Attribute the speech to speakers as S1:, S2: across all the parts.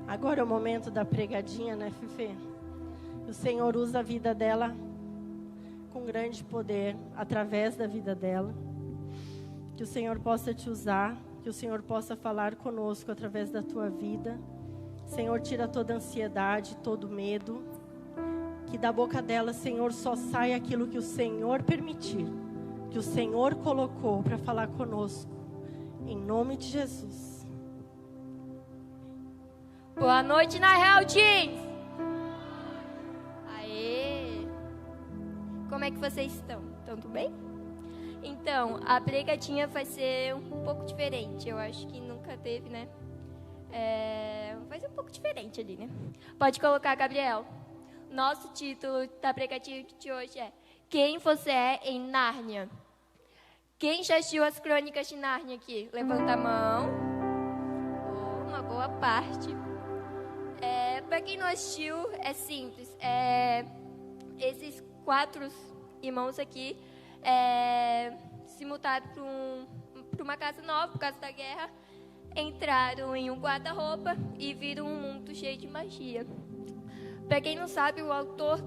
S1: Agora é o momento da pregadinha, né, Fefe? O Senhor usa a vida dela com grande poder, através da vida dela. Que o Senhor possa te usar, que o Senhor possa falar conosco através da tua vida. Senhor, tira toda ansiedade, todo medo. Que da boca dela, Senhor, só saia aquilo que o Senhor permitir, que o Senhor colocou para falar conosco. Em nome de Jesus.
S2: Boa noite, na Real Jeans! Aê! Como é que vocês estão? Estão tudo bem? Então, a pregadinha vai ser um pouco diferente. Eu acho que nunca teve, né? Vai ser um pouco diferente ali, né? Pode colocar, Gabriel. Nosso título da pregadinha de hoje é Quem Você É em Nárnia. Quem já assistiu as Crônicas de Nárnia aqui? Levanta a mão. Uma boa parte. Para quem não assistiu, é simples. Esses 4 irmãos aqui se mudaram para uma casa nova, por causa da guerra. Entraram em um guarda-roupa e viram um mundo cheio de magia. Para quem não sabe, o autor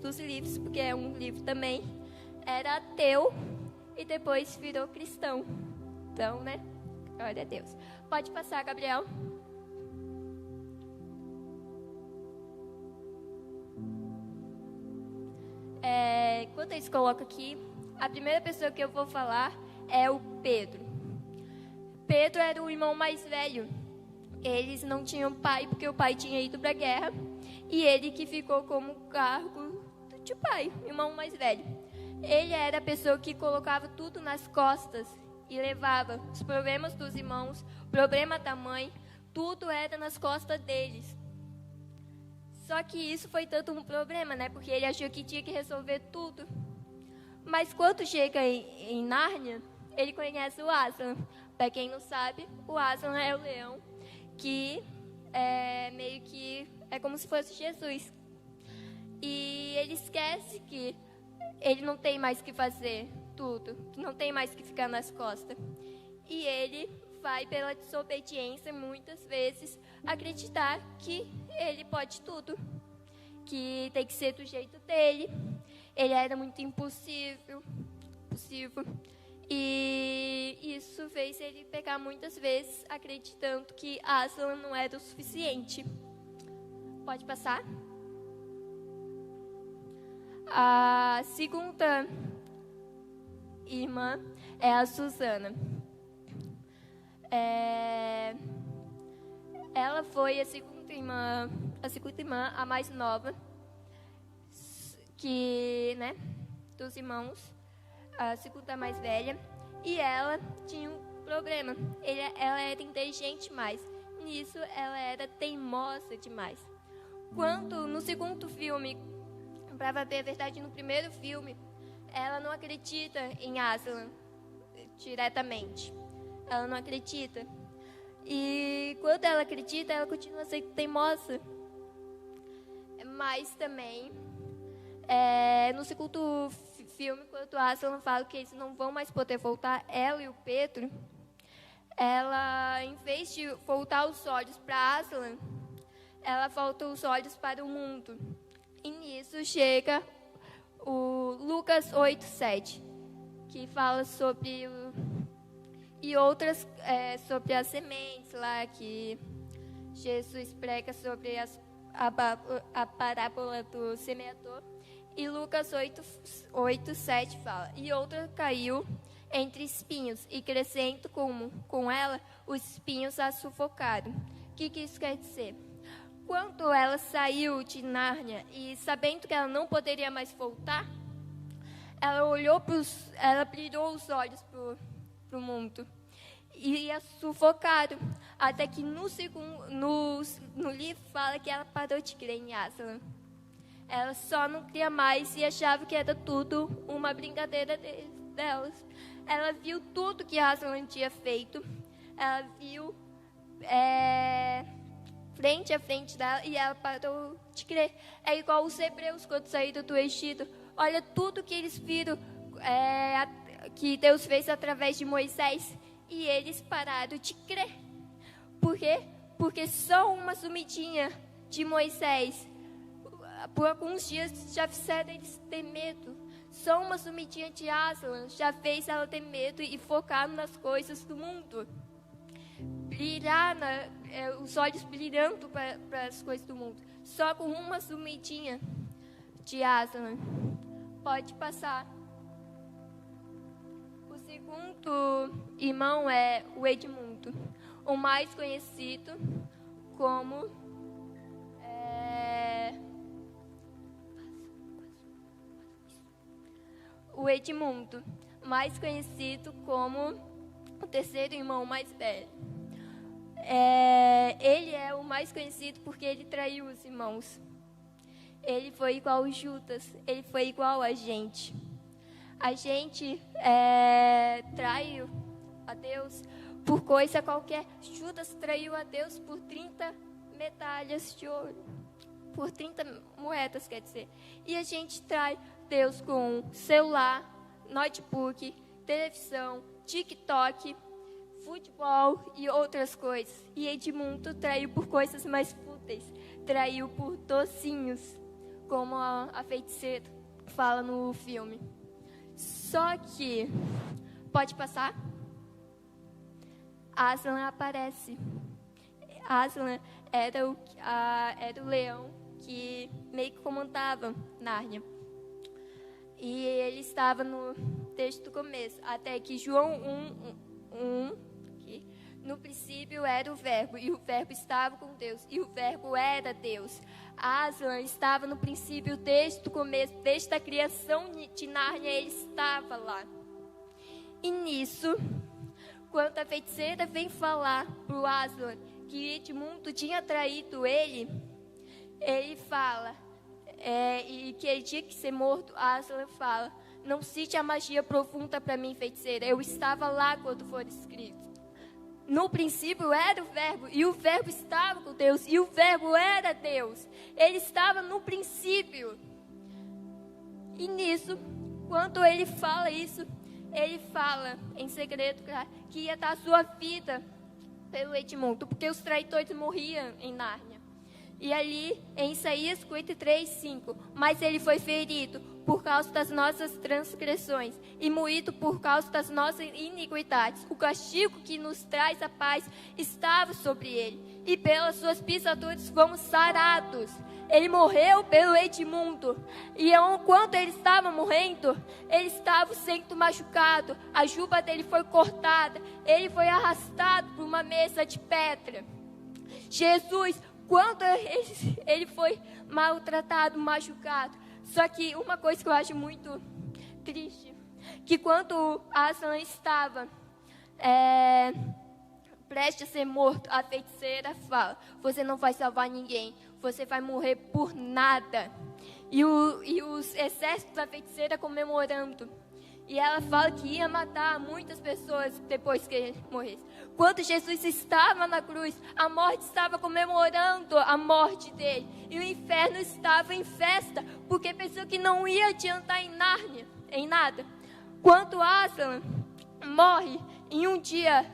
S2: dos livros, porque é um livro também, era ateu e depois virou cristão. Então, né? Glória a Deus. Pode passar, Gabriel. Enquanto eles colocam aqui, a primeira pessoa que eu vou falar é o Pedro. Pedro era o irmão mais velho. Eles não tinham pai, porque o pai tinha ido para a guerra. E ele que ficou como cargo de pai, irmão mais velho. Ele era a pessoa que colocava tudo nas costas e levava os problemas dos irmãos, o problema da mãe, tudo era nas costas deles. Só que isso foi tanto um problema, né? Porque ele achou que tinha que resolver tudo. Mas quando chega em Nárnia, ele conhece o Aslan. Para quem não sabe, o Aslan é o leão, que meio que é como se fosse Jesus. E ele esquece que ele não tem mais que fazer tudo, não tem mais que ficar nas costas. E ele vai, pela desobediência, muitas vezes, acreditar que ele pode tudo, que tem que ser do jeito dele. Ele era muito impulsivo, e isso fez ele pecar muitas vezes, acreditando que Aslan não era o suficiente. Pode passar? A segunda irmã é a Susana. Ela foi a segunda irmã, a mais nova, que, né, dos irmãos, a segunda mais velha, e ela tinha um problema. Ela era inteligente demais. Nisso, ela era teimosa demais. Quando, no segundo filme, para ver a verdade, no primeiro filme, ela não acredita em Aslan diretamente. Ela não acredita. E quando ela acredita, ela continua sendo teimosa. Mas também, no segundo filme, quando Aslan fala que eles não vão mais poder voltar, ela e o Pedro, ela, em vez de voltar os olhos para Aslan, ela volta os olhos para o mundo. E nisso chega o Lucas 8:7, que fala sobre e outras sobre as sementes lá, que Jesus prega sobre a parábola do semeador. E Lucas 8:7 fala: e outra caiu entre espinhos, e crescendo com ela, os espinhos a sufocaram. O que isso quer dizer? Quando ela saiu de Nárnia e sabendo que ela não poderia mais voltar, ela brilhou os olhos para o mundo e a sufocaram. Até que no livro fala que ela parou de crer em Aslan. Ela só não cria mais e achava que era tudo uma brincadeira delas. Ela viu tudo que Aslan tinha feito. Ela viu frente a frente dela e ela parou de crer. É igual os hebreus quando saíram do Egito. Olha tudo que eles viram que Deus fez através de Moisés e eles pararam de crer. Por quê? porque só uma sumidinha de Moisés, por alguns dias, já fizeram eles ter medo. Só uma sumidinha de Aslan já fez ela ter medo e focar nas coisas do mundo. Brilhar, os olhos brilhando para as coisas do mundo. Só com uma sumidinha de Aslan. Pode passar. O segundo irmão é o Edmundo, o mais conhecido como o Edmundo, mais conhecido como o terceiro irmão mais velho. Ele é o mais conhecido porque ele traiu os irmãos. Ele foi igual a Judas, ele foi igual a gente. A gente traiu a Deus por coisa qualquer. Judas traiu a Deus por 30 medalhas de ouro. Por 30 moedas, quer dizer. E a gente trai Deus com celular, notebook, televisão, TikTok, futebol e outras coisas. E Edmundo traiu por coisas mais fúteis. Traiu por docinhos, como a feiticeira fala no filme. Só que, pode passar? Aslan aparece. Aslan era o leão que meio que comandava Nárnia. E ele estava no texto do começo, até que João 1, no princípio era o verbo, e o verbo estava com Deus, e o verbo era Deus. Aslan estava no princípio desde o começo, desde a criação de Nárnia, ele estava lá. E nisso, quando a feiticeira vem falar para o Aslan que Edmundo tinha traído ele fala, e que ele tinha que ser morto, Aslan fala: não cite a magia profunda para mim, feiticeira, eu estava lá quando for escrito. No princípio era o verbo, e o verbo estava com Deus, e o verbo era Deus. Ele estava no princípio. E nisso, quando ele fala isso, ele fala em segredo que ia dar sua vida pelo Edmundo, porque os traidores morriam em Nárnia. E ali, em Isaías 53:5, mas ele foi ferido por causa das nossas transgressões e moído por causa das nossas iniquidades. O castigo que nos traz a paz estava sobre ele, e pelas suas pisaduras fomos sarados. Ele morreu pelo Edmundo, e enquanto ele estava morrendo, ele estava sendo machucado, a juba dele foi cortada, ele foi arrastado por uma mesa de pedra. Jesus, quando ele foi maltratado, machucado. Só que uma coisa que eu acho muito triste, que quando Aslan estava prestes a ser morto, a feiticeira fala: você não vai salvar ninguém, você vai morrer por nada. E os exércitos da feiticeira comemorando. E ela fala que ia matar muitas pessoas depois que ele morresse. Quando Jesus estava na cruz, a morte estava comemorando a morte dele. E o inferno estava em festa, porque pensou que não ia adiantar em nada. Quando Aslan morre, em um dia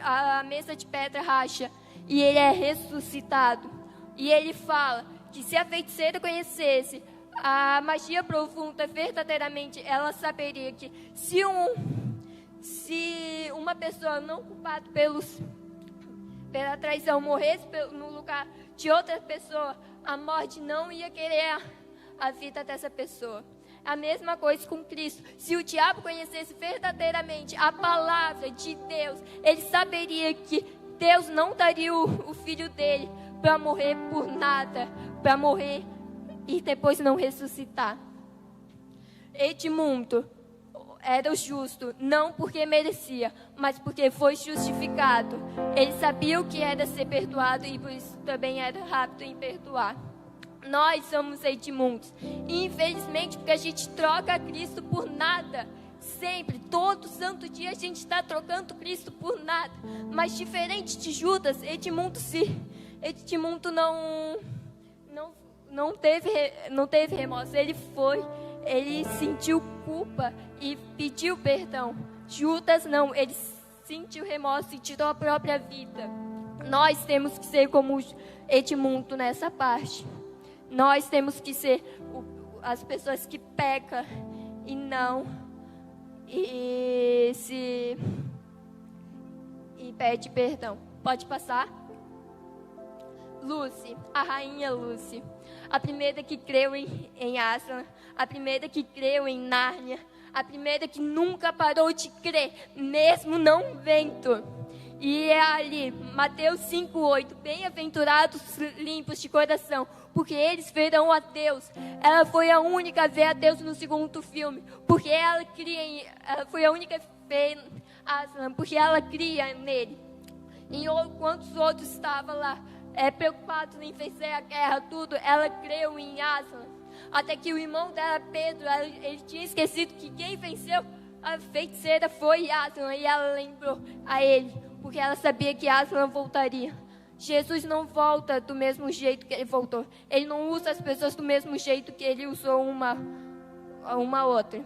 S2: a mesa de pedra racha e ele é ressuscitado. E ele fala que se a feiticeira conhecesse a magia profunda verdadeiramente, ela saberia que se uma pessoa não culpada pela traição morresse no lugar de outra pessoa, a morte não ia querer a vida dessa pessoa. A mesma coisa com Cristo. Se o diabo conhecesse verdadeiramente a palavra de Deus, ele saberia que Deus não daria o filho dele para morrer por nada, para morrer e depois não ressuscitar. Edmundo era o justo, não porque merecia, mas porque foi justificado. Ele sabia o que era ser perdoado e por isso também era rápido em perdoar. Nós somos Edmundos. E infelizmente, porque a gente troca Cristo por nada. Sempre, todo santo dia a gente está trocando Cristo por nada. Mas diferente de Judas, Edmundo não teve remorso. Ele sentiu culpa e pediu perdão. Judas não, ele sentiu remorso e tirou a própria vida. Nós temos que ser como Edmundo nessa parte. Nós temos que ser as pessoas que pecam e não e pede perdão. Pode passar? Lucy, a rainha Lucy, a primeira que creu em Aslan, a primeira que creu em Nárnia, a primeira que nunca parou de crer, mesmo não vendo. E é ali, Mateus 5:8, bem-aventurados limpos de coração, porque eles verão a Deus. Ela foi a única a ver a Deus no segundo filme, porque ela foi a única a ver Aslan, porque ela cria nele. Enquanto os outros estavam lá, preocupados em vencer a guerra, tudo, ela creu em Aslan. Até que o irmão dela, Pedro, ele tinha esquecido que quem venceu a feiticeira foi Aslan, e ela lembrou a ele, porque ela sabia que Aslan voltaria. Jesus não volta do mesmo jeito que ele voltou. Ele não usa as pessoas do mesmo jeito que ele usou uma outra.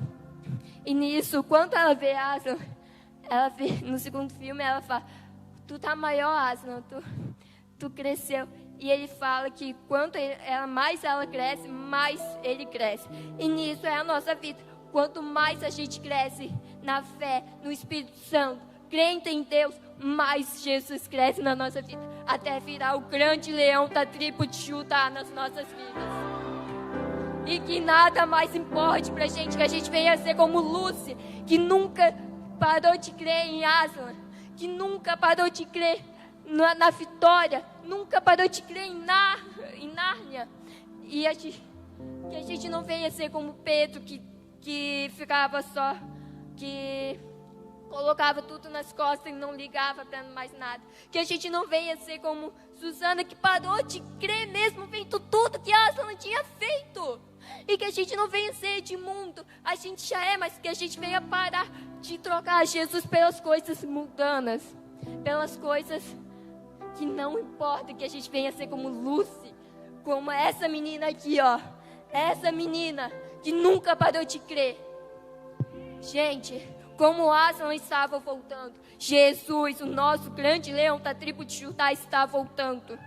S2: E nisso, quando ela vê Aslan, ela vê, no segundo filme, ela fala: tu tá maior, Aslan, tu cresceu. E ele fala que quanto mais ela cresce, mais ele cresce. E nisso é a nossa vida. Quanto mais a gente cresce na fé, no Espírito Santo, crente em Deus, mais Jesus cresce na nossa vida, até virar o grande leão da tribo de Judá nas nossas vidas. E que nada mais importe pra gente, que a gente venha ser como Lucy, que nunca parou de crer em Aslan, que nunca parou de crer na vitória, nunca parou de crer em Nárnia. E que a gente não venha ser como Pedro, que ficava só, que colocava tudo nas costas e não ligava para mais nada. Que a gente não venha ser como Susana, que parou de crer mesmo vendo tudo que Aslan tinha feito. E que a gente não venha ser Edmundo, a gente já é, mas que a gente venha parar de trocar Jesus pelas coisas mundanas, pelas coisas que não importa, que a gente venha ser como Lucy, como essa menina aqui, ó. Essa menina que nunca parou de crer. Gente, como Aslan estava voltando, Jesus, o nosso grande leão da tribo de Judá, está voltando.